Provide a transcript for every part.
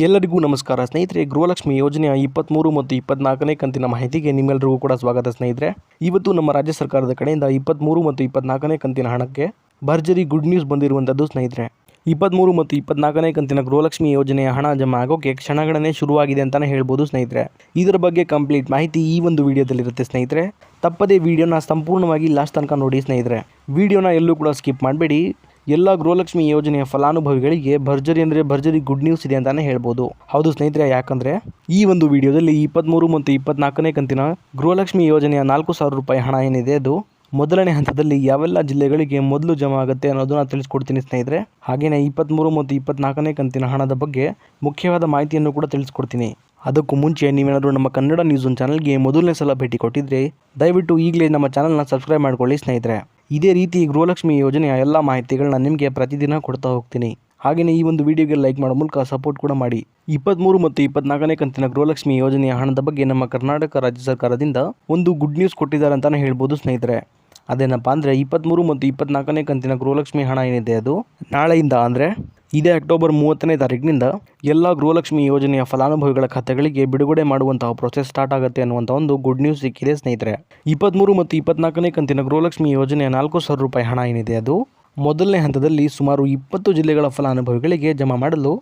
ಎಲ್ಲರಿಗೂ ನಮಸ್ಕಾರ ಸ್ನೇಹಿತರೆ. ಗೃಹಲಕ್ಷ್ಮಿ ಯೋಜನೆಯ 23 ಮತ್ತು 24ನೇ ಕಂತಿನ ಮಾಹಿತಿಗೆ ನಿಮ್ಮೆಲ್ಲರಿಗೂ ಕೂಡ ಸ್ವಾಗತ ಸ್ನೇಹಿತರೆ. ಇವತ್ತು ನಮ್ಮ ರಾಜ್ಯ ಸರ್ಕಾರದ ಕಡೆಯಿಂದ 23 ಮತ್ತು 24ನೇ ಕಂತಿನ ಹಣಕ್ಕೆ ಭರ್ಜರಿ ಗುಡ್ ನ್ಯೂಸ್ ಬಂದಿರುವಂಥದ್ದು ಸ್ನೇಹಿತರೆ. 23 ಮತ್ತು 24ನೇ ಕಂತಿನ ಗೃಹಲಕ್ಷ್ಮಿ ಯೋಜನೆಯ ಹಣ ಜಮಾ ಆಗೋಕ್ಕೆ ಕ್ಷಣಗಣನೆ ಶುರುವಾಗಿದೆ ಅಂತಲೇ ಹೇಳ್ಬೋದು ಸ್ನೇಹಿತರೆ. ಇದರ ಬಗ್ಗೆ ಕಂಪ್ಲೀಟ್ ಮಾಹಿತಿ ಈ ಒಂದು ವಿಡಿಯೋದಲ್ಲಿರುತ್ತೆ ಸ್ನೇಹಿತರೆ. ತಪ್ಪದೇ ವಿಡಿಯೋನ ಸಂಪೂರ್ಣವಾಗಿ ಲಾಸ್ಟ್ ತನಕ ನೋಡಿ ಸ್ನೇಹಿತರೆ. ವಿಡಿಯೋನ ಎಲ್ಲೂ ಕೂಡ ಸ್ಕಿಪ್ ಮಾಡಬೇಡಿ. ಎಲ್ಲ ಗೃಹಲಕ್ಷ್ಮಿ ಯೋಜನೆಯ ಫಲಾನುಭವಿಗಳಿಗೆ ಭರ್ಜರಿ ಗುಡ್ ನ್ಯೂಸ್ ಇದೆ ಅಂತಾನೆ ಹೇಳ್ಬೋದು. ಹೌದು ಸ್ನೇಹಿತರೆ, ಯಾಕಂದರೆ ಈ ಒಂದು ವಿಡಿಯೋದಲ್ಲಿ 23 ಮತ್ತು 24ನೇ ಕಂತಿನ ಗೃಹಲಕ್ಷ್ಮಿ ಯೋಜನೆಯ 4,000 ರೂಪಾಯಿ ಹಣ ಏನಿದೆ ಅದು ಮೊದಲನೇ ಹಂತದಲ್ಲಿ ಯಾವೆಲ್ಲ ಜಿಲ್ಲೆಗಳಿಗೆ ಮೊದಲು ಜಮಾ ಆಗುತ್ತೆ ಅನ್ನೋದನ್ನ ತಿಳಿಸ್ಕೊಡ್ತೀನಿ ಸ್ನೇಹಿತರೆ. ಹಾಗೆಯೇ 23 ಮತ್ತು 24ನೇ ಕಂತಿನ ಹಣದ ಬಗ್ಗೆ ಮುಖ್ಯವಾದ ಮಾಹಿತಿಯನ್ನು ಕೂಡ ತಿಳಿಸ್ಕೊಡ್ತೀನಿ. ಅದಕ್ಕೂ ಮುಂಚೆ ನೀವೇನಾದರೂ ನಮ್ಮ ಕನ್ನಡ ನ್ಯೂಸ್ ಚಾನಲ್ಗೆ ಮೊದಲನೇ ಸಲ ಭೇಟಿ ಕೊಟ್ಟಿದ್ರೆ ದಯವಿಟ್ಟು ಈಗಲೇ ನಮ್ಮ ಚಾನಲ್ನ ಸಬ್ಸ್ಕ್ರೈಬ್ ಮಾಡ್ಕೊಳ್ಳಿ ಸ್ನೇಹಿತರೆ. ಇದೇ ರೀತಿ ಗೃಹಲಕ್ಷ್ಮಿ ಯೋಜನೆಯ ಎಲ್ಲ ಮಾಹಿತಿಗಳನ್ನ ನಿಮಗೆ ಪ್ರತಿದಿನ ಕೊಡ್ತಾ ಹೋಗ್ತೀನಿ. ಹಾಗೆಯೇ ಈ ಒಂದು ವಿಡಿಯೋಗೆ ಲೈಕ್ ಮಾಡೋ ಮೂಲಕ ಸಪೋರ್ಟ್ ಕೂಡ ಮಾಡಿ. 23 ಮತ್ತು 24ನೇ ಕಂತಿನ ಗೃಹಲಕ್ಷ್ಮಿ ಯೋಜನೆಯ ಹಣದ ಬಗ್ಗೆ ನಮ್ಮ ಕರ್ನಾಟಕ ರಾಜ್ಯ ಸರ್ಕಾರದಿಂದ ಒಂದು ಗುಡ್ ನ್ಯೂಸ್ ಕೊಟ್ಟಿದ್ದಾರೆ ಅಂತಲೇ ಹೇಳ್ಬೋದು ಸ್ನೇಹಿತರೆ. ಅದೇನಪ್ಪ ಅಂದರೆ 23 ಮತ್ತು 24ನೇ ಕಂತಿನ ಗೃಹಲಕ್ಷ್ಮಿ ಹಣ ಏನಿದೆ ಅದು ನಾಳೆಯಿಂದ ಅಂದರೆ ಇದೇ ಅಕ್ಟೋಬರ್ 30ನೇ ತಾರೀಕಿನಿಂದ ಎಲ್ಲ ಗೃಹಲಕ್ಷ್ಮಿ ಯೋಜನೆಯ ಫಲಾನುಭವಿಗಳ ಖಾತೆಗಳಿಗೆ ಬಿಡುಗಡೆ ಮಾಡುವಂತಹ ಪ್ರೊಸೆಸ್ ಸ್ಟಾರ್ಟ್ ಆಗುತ್ತೆ ಅನ್ನುವಂಥ ಒಂದು ಗುಡ್ ನ್ಯೂಸ್ ಸಿಕ್ಕಿದೆ ಸ್ನೇಹಿತರೆ. 23 ಮತ್ತು 24ನೇ ಕಂತಿನ ಗೃಹಲಕ್ಷ್ಮಿ ಯೋಜನೆಯ 4,000 ರೂಪಾಯಿ ಹಣ ಏನಿದೆ ಅದು ಮೊದಲನೇ ಹಂತದಲ್ಲಿ ಸುಮಾರು 20 ಜಿಲ್ಲೆಗಳ ಫಲಾನುಭವಿಗಳಿಗೆ ಜಮಾ ಮಾಡಲು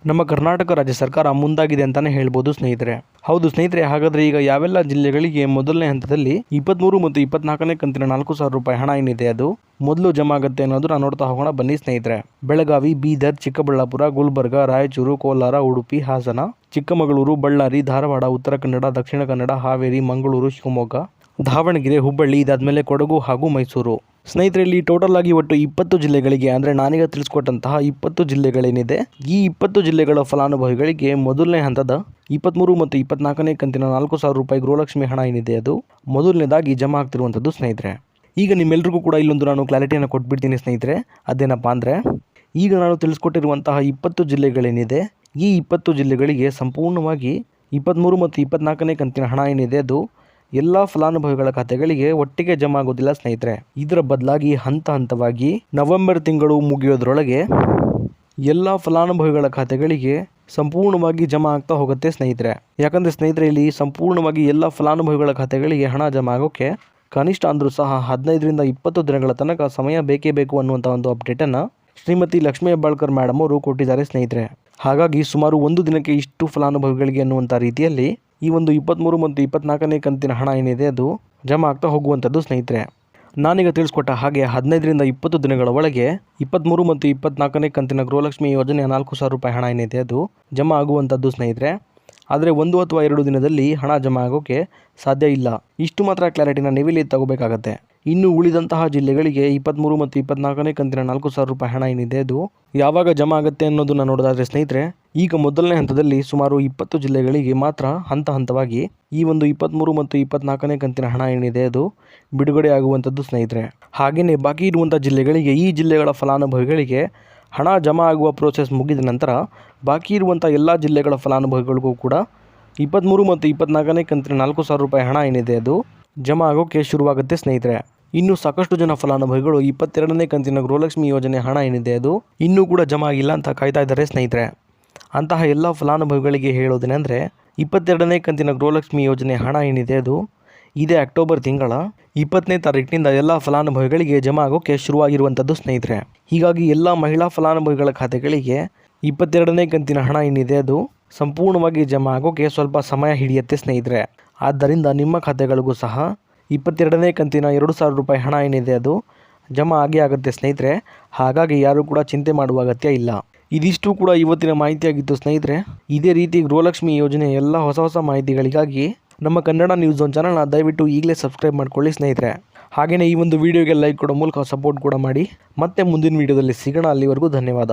ನಮ್ಮ ಕರ್ನಾಟಕ ರಾಜ್ಯ ಸರ್ಕಾರ ಮುಂದಾಗಿದೆ ಅಂತಲೇ ಹೇಳ್ಬೋದು ಸ್ನೇಹಿತರೆ. ಹೌದು ಸ್ನೇಹಿತರೆ, ಹಾಗಾದರೆ ಈಗ ಯಾವೆಲ್ಲ ಜಿಲ್ಲೆಗಳಿಗೆ ಮೊದಲನೇ ಹಂತದಲ್ಲಿ 23 ಮತ್ತು 24ನೇ ಕಂತಿನ 4,000 ರೂಪಾಯಿ ಹಣ ಏನಿದೆ ಅದು ಮೊದಲು ಜಮಾ ಆಗುತ್ತೆ ಅನ್ನೋದನ್ನ ನೋಡ್ತಾ ಹೋಗೋಣ ಬನ್ನಿ ಸ್ನೇಹಿತರೆ. ಬೆಳಗಾವಿ, ಬೀದರ್, ಚಿಕ್ಕಬಳ್ಳಾಪುರ, ಗುಲ್ಬರ್ಗ, ರಾಯಚೂರು, ಕೋಲಾರ, ಉಡುಪಿ, ಹಾಸನ, ಚಿಕ್ಕಮಗಳೂರು, ಬಳ್ಳಾರಿ, ಧಾರವಾಡ, ಉತ್ತರ ಕನ್ನಡ, ದಕ್ಷಿಣ ಕನ್ನಡ, ಹಾವೇರಿ, ಮಂಗಳೂರು, ಶಿವಮೊಗ್ಗ, ದಾವಣಗೆರೆ, ಹುಬ್ಬಳ್ಳಿ, ಇದಾದ್ಮೇಲೆ ಕೊಡಗು ಹಾಗೂ ಮೈಸೂರು. ಸ್ನೇಹಿತರೆ, ಇಲ್ಲಿ ಟೋಟಲ್ ಆಗಿ ಒಟ್ಟು 20 ಜಿಲ್ಲೆಗಳಿಗೆ ಅಂದರೆ ನಾನೀಗ ತಿಳಿಸ್ಕೊಟ್ಟಂತಹ 20 ಜಿಲ್ಲೆಗಳೇನಿದೆ ಈ 20 ಜಿಲ್ಲೆಗಳ ಫಲಾನುಭವಿಗಳಿಗೆ ಮೊದಲನೇ ಹಂತದ 23 ಮತ್ತು 24ನೇ ಕಂತಿನ 4,000 ರೂಪಾಯಿ ಗೃಹಲಕ್ಷ್ಮಿ ಹಣ ಏನಿದೆ ಅದು ಮೊದಲನೇದಾಗಿ ಜಮಾ ಆಗ್ತಿರುವಂಥದ್ದು ಸ್ನೇಹಿತರೆ. ಈಗ ನಿಮ್ಮೆಲ್ಲರಿಗೂ ಕೂಡ ಇಲ್ಲೊಂದು ನಾನು ಕ್ಲಾರಿಟಿಯನ್ನು ಕೊಟ್ಬಿಡ್ತೀನಿ ಸ್ನೇಹಿತರೆ. ಅದೇನಪ್ಪ ಅಂದರೆ ಈಗ ನಾನು ತಿಳಿಸ್ಕೊಟ್ಟಿರುವಂತಹ 20 ಜಿಲ್ಲೆಗಳೇನಿದೆ ಈ 20 ಜಿಲ್ಲೆಗಳಿಗೆ ಸಂಪೂರ್ಣವಾಗಿ 23 ಮತ್ತು 24ನೇ ಕಂತಿನ ಹಣ ಏನಿದೆ ಅದು ಎಲ್ಲ ಫಲಾನುಭವಿಗಳ ಖಾತೆಗಳಿಗೆ ಒಟ್ಟಿಗೆ ಜಮಾ ಆಗೋದಿಲ್ಲ ಸ್ನೇಹಿತರೆ. ಇದರ ಬದಲಾಗಿ ಹಂತವಾಗಿ ನವೆಂಬರ್ ತಿಂಗಳು ಮುಗಿಯೋದ್ರೊಳಗೆ ಎಲ್ಲ ಫಲಾನುಭವಿಗಳ ಖಾತೆಗಳಿಗೆ ಸಂಪೂರ್ಣವಾಗಿ ಜಮಾ ಆಗ್ತಾ ಹೋಗುತ್ತೆ ಸ್ನೇಹಿತರೆ. ಯಾಕಂದರೆ ಸ್ನೇಹಿತರೆ, ಇಲ್ಲಿ ಸಂಪೂರ್ಣವಾಗಿ ಎಲ್ಲ ಫಲಾನುಭವಿಗಳ ಖಾತೆಗಳಿಗೆ ಹಣ ಜಮಾ ಆಗೋಕ್ಕೆ ಕನಿಷ್ಠ ಅಂದರೂ ಸಹ 15ರಿಂದ 20 ದಿನಗಳ ತನಕ ಸಮಯ ಬೇಕೇ ಬೇಕು ಅನ್ನುವಂಥ ಒಂದು ಅಪ್ಡೇಟನ್ನು ಶ್ರೀಮತಿ ಲಕ್ಷ್ಮೀ ಹೆಬ್ಬಾಳ್ಕರ್ ಮೇಡಮ್ ಅವರು ಕೊಟ್ಟಿದ್ದಾರೆ ಸ್ನೇಹಿತರೆ. ಹಾಗಾಗಿ ಸುಮಾರು ಒಂದು ದಿನಕ್ಕೆ ಇಷ್ಟು ಫಲಾನುಭವಿಗಳಿಗೆ ಅನ್ನುವಂಥ ರೀತಿಯಲ್ಲಿ ಈ ಒಂದು 23 ಮತ್ತು 24ನೇ ಕಂತಿನ ಹಣ ಏನಿದೆ ಅದು ಜಮಾ ಆಗ್ತಾ ಹೋಗುವಂಥದ್ದು ಸ್ನೇಹಿತರೆ. ನಾನೀಗ ತಿಳಿಸ್ಕೊಟ್ಟ ಹಾಗೆ 15ರಿಂದ 20 ದಿನಗಳ ಒಳಗೆ 23 ಮತ್ತು 24ನೇ ಕಂತಿನ ಗೃಹಲಕ್ಷ್ಮಿ ಯೋಜನೆಯ 4,000 ರೂಪಾಯಿ ಹಣ ಏನಿದೆ ಅದು ಜಮಾ ಆಗುವಂಥದ್ದು ಸ್ನೇಹಿತರೆ. ಆದರೆ 1 ಅಥವಾ 2 ದಿನದಲ್ಲಿ ಹಣ ಜಮಾ ಆಗೋಕ್ಕೆ ಸಾಧ್ಯ ಇಲ್ಲ. ಇಷ್ಟು ಮಾತ್ರ ಕ್ಲಾರಿಟಿನ ನೀವಿಲ್ಲಿ ತಗೋಬೇಕಾಗತ್ತೆ. ಇನ್ನು ಉಳಿದಂತಹ ಜಿಲ್ಲೆಗಳಿಗೆ 23 ಮತ್ತು 24ನೇ ಕಂತಿನ 4,000 ರೂಪಾಯಿ ಹಣ ಏನಿದೆ ಅದು ಯಾವಾಗ ಜಮಾ ಆಗುತ್ತೆ ಅನ್ನೋದನ್ನು ನೋಡೋದಾದರೆ ಸ್ನೇಹಿತರೆ, ಈಗ ಮೊದಲನೇ ಹಂತದಲ್ಲಿ ಸುಮಾರು 20 ಜಿಲ್ಲೆಗಳಿಗೆ ಮಾತ್ರ ಹಂತವಾಗಿ ಈ ಒಂದು 23 ಮತ್ತು 24ನೇ ಕಂತಿನ ಹಣ ಏನಿದೆ ಅದು ಬಿಡುಗಡೆ ಆಗುವಂಥದ್ದು ಸ್ನೇಹಿತರೆ. ಹಾಗೆಯೇ ಬಾಕಿ ಇರುವಂಥ ಜಿಲ್ಲೆಗಳಿಗೆ ಈ ಜಿಲ್ಲೆಗಳ ಫಲಾನುಭವಿಗಳಿಗೆ ಹಣ ಜಮಾ ಆಗುವ ಪ್ರೋಸೆಸ್ ಮುಗಿದ ನಂತರ ಬಾಕಿ ಇರುವಂಥ ಎಲ್ಲ ಜಿಲ್ಲೆಗಳ ಫಲಾನುಭವಿಗಳಿಗೂ ಕೂಡ 23 ಮತ್ತು 24ನೇ ಕಂತಿನ 4,000 ರೂಪಾಯಿ ಹಣ ಏನಿದೆ ಅದು ಜಮಾ ಆಗೋಕ್ಕೆ ಶುರುವಾಗುತ್ತೆ ಸ್ನೇಹಿತರೆ. ಇನ್ನು ಸಾಕಷ್ಟು ಜನ ಫಲಾನುಭವಿಗಳು 22ನೇ ಕಂತಿನ ಗೃಹಲಕ್ಷ್ಮಿ ಯೋಜನೆ ಹಣ ಏನಿದೆ ಅದು ಇನ್ನೂ ಕೂಡ ಜಮಾ ಆಗಿಲ್ಲ ಅಂತ ಕಾಯ್ತಾ ಇದ್ದಾರೆ ಸ್ನೇಹಿತರೆ. ಅಂತಹ ಎಲ್ಲ ಫಲಾನುಭವಿಗಳಿಗೆ ಹೇಳೋದೇನೆಂದರೆ 22ನೇ ಕಂತಿನ ಗೃಹಲಕ್ಷ್ಮಿ ಯೋಜನೆ ಹಣ ಏನಿದೆ ಅದು ಇದೇ ಅಕ್ಟೋಬರ್ ತಿಂಗಳ 20ನೇ ತಾರೀಕಿನಿಂದ ಎಲ್ಲ ಫಲಾನುಭವಿಗಳಿಗೆ ಜಮಾ ಆಗೋಕ್ಕೆ ಶುರುವಾಗಿರುವಂಥದ್ದು ಸ್ನೇಹಿತರೆ. ಹೀಗಾಗಿ ಎಲ್ಲ ಮಹಿಳಾ ಫಲಾನುಭವಿಗಳ ಖಾತೆಗಳಿಗೆ 22ನೇ ಕಂತಿನ ಹಣ ಏನಿದೆ ಅದು ಸಂಪೂರ್ಣವಾಗಿ ಜಮಾ ಆಗೋಕ್ಕೆ ಸ್ವಲ್ಪ ಸಮಯ ಹಿಡಿಯುತ್ತೆ ಸ್ನೇಹಿತರೆ. ಆದ್ದರಿಂದ ನಿಮ್ಮ ಖಾತೆಗಳಿಗೂ ಸಹ 22ನೇ ಕಂತಿನ 2,000 ರೂಪಾಯಿ ಹಣ ಏನಿದೆ ಅದು ಜಮಾ ಆಗುತ್ತೆ ಸ್ನೇಹಿತರೆ. ಹಾಗಾಗಿ ಯಾರೂ ಕೂಡ ಚಿಂತೆ ಮಾಡುವ ಅಗತ್ಯ ಇಲ್ಲ. ಇದಿಷ್ಟು ಕೂಡ ಇವತ್ತಿನ ಮಾಹಿತಿಯಾಗಿತ್ತು ಸ್ನೇಹಿತರೆ. ಇದೇ ರೀತಿ ಗೃಹಲಕ್ಷ್ಮಿ ಯೋಜನೆ ಎಲ್ಲ ಹೊಸ ಮಾಹಿತಿಗಳಿಗಾಗಿ ನಮ್ಮ ಕನ್ನಡ ನ್ಯೂಸ್ ಚಾನಲ್ನ ದಯವಿಟ್ಟು ಈಗಲೇ ಸಬ್ಸ್ಕ್ರೈಬ್ ಮಾಡ್ಕೊಳ್ಳಿ ಸ್ನೇಹಿತರೆ. ಹಾಗೆಯೇ ಈ ಒಂದು ವಿಡಿಯೋಗೆ ಲೈಕ್ ಕೊಡೋ ಮೂಲಕ ಸಪೋರ್ಟ್ ಕೂಡ ಮಾಡಿ. ಮತ್ತೆ ಮುಂದಿನ ವಿಡಿಯೋದಲ್ಲಿ ಸಿಗೋಣ. ಅಲ್ಲಿವರೆಗೂ ಧನ್ಯವಾದ.